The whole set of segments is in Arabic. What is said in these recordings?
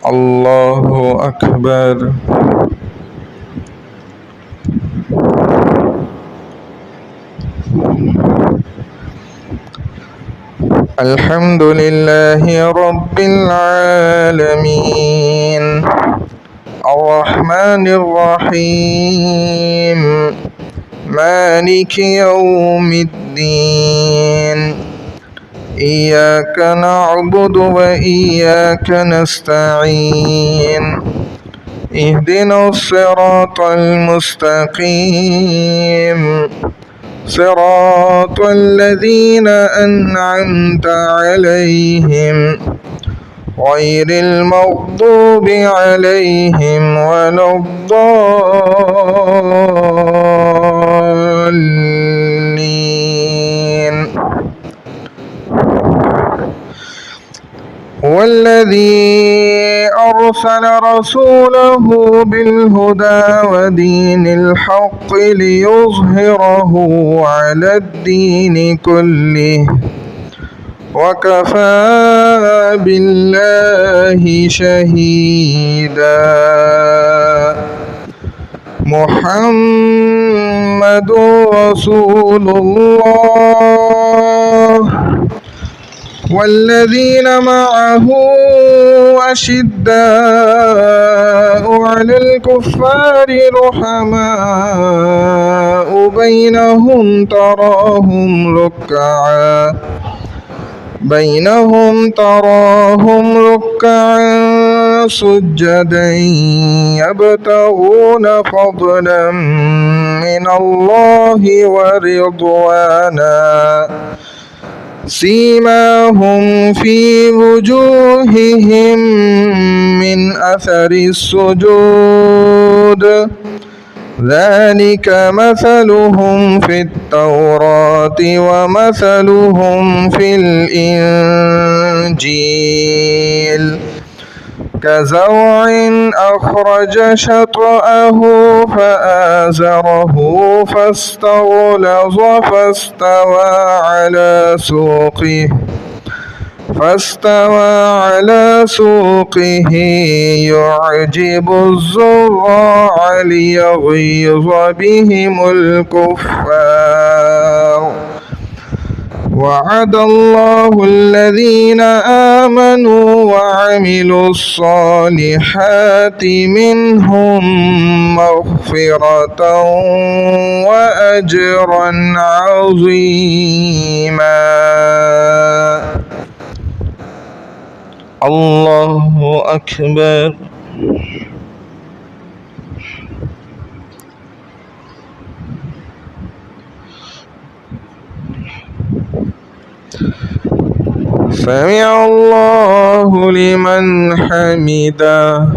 الله أكبر. الحمد لله رب العالمين الرحمن الرحيم مالك يوم الدين إياك نعبد وإياك نستعين اهدنا الصراط المستقيم صراط الذين أنعمت عليهم غير المغضوب عليهم ولا الضالين. هو الذي أرسل رسوله بالهدى ودين الحق ليظهره على الدين كله وكفى بالله شهيدا. محمد رسول الله والذين معه أشداء على الكفار رحماء بينهم تراهم ركعا سجدا يبتغون فضلا من الله ورضوانا سيماهم في وجوههم من أثر السجود ذلك مثلهم في التوراة ومثلهم في الإنجيل كزرع أخرج شطأه فآزره فاستغلظ فاستوى على سوقه يعجب الزراع ليغيظ بهم الكفار. وعد الله الذين آمنوا وعملوا الصالحات منهم مغفرة وأجرا عظيما. الله أكبر. سمع الله لمن حمده.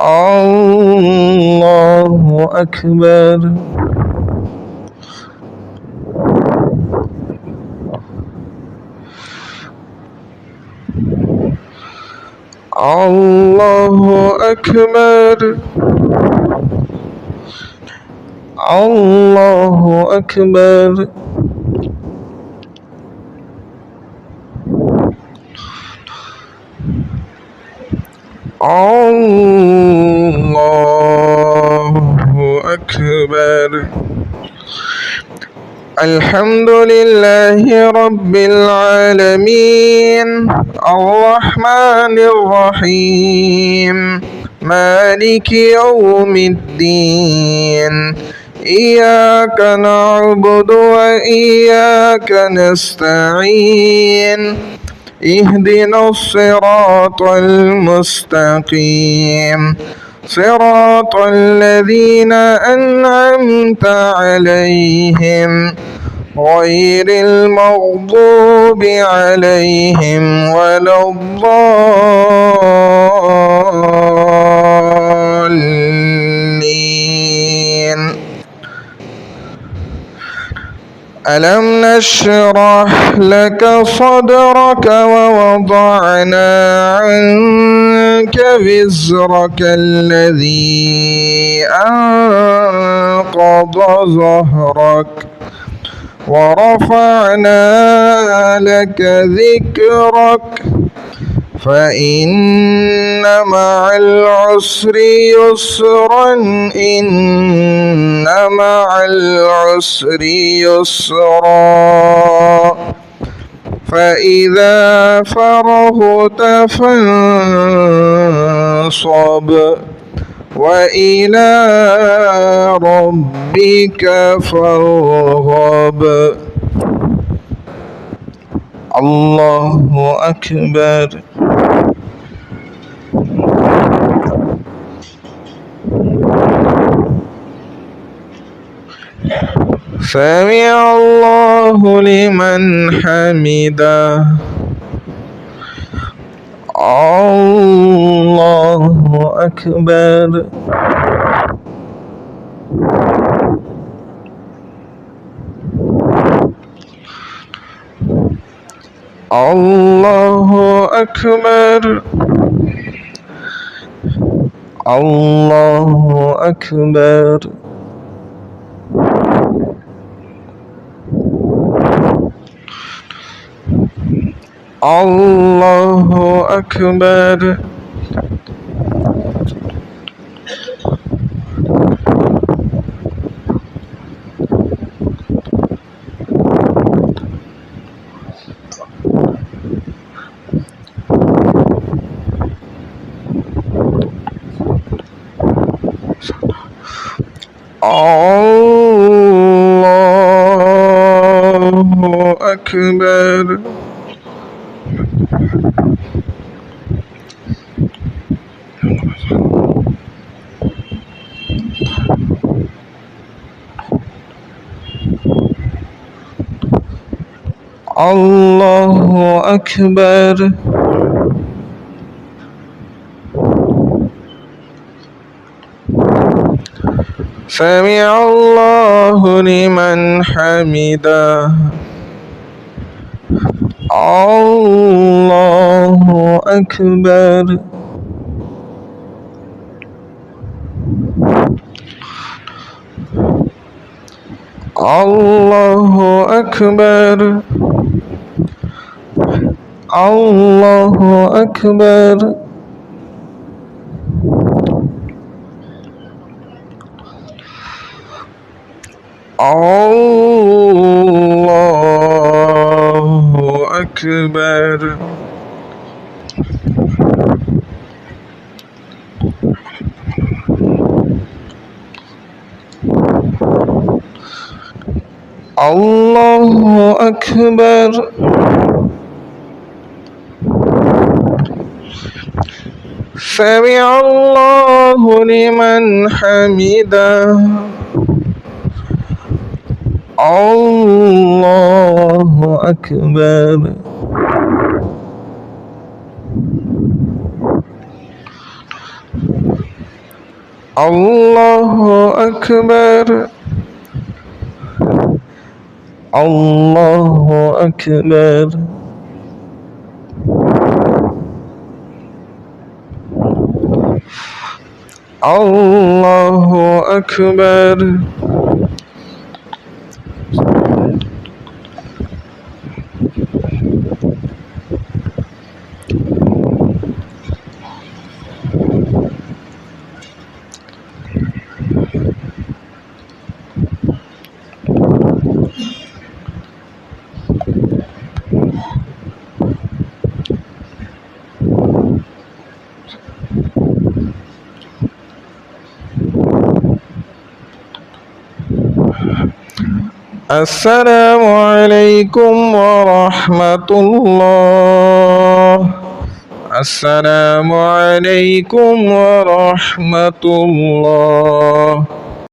الله أكبر. الله أكبر. الله أكبر. الله أكبر. الحمد لله رب العالمين الرحمن الرحيم مالك يوم الدين إياك نعبد وإياك نستعين اهدنا الصراط المستقيم صراط الذين أنعمت عليهم غير المغضوب عليهم ولا الضالين. ألم نشرح لك صدرك ووضعنا عنك وزرك الذي أنقض ظهرك ورفعنا لك ذكرك فإن مع العسر يسرا إن مع العسر يسرا فإذا فرغت فانصب وإلى ربك فارغب. الله أكبر. سمع الله لمن حمده. الله أكبر. الله أكبر. الله أكبر. الله أكبر. الله أكبر. الله أكبر. سمع الله لمن حمده. الله أكبر. الله أكبر. الله أكبر. الله أكبر. الله أكبر. سمع الله لمن حمده. الله أكبر. الله أكبر. الله أكبر. الله أكبر. السلام عليكم ورحمة الله. السلام عليكم ورحمة الله.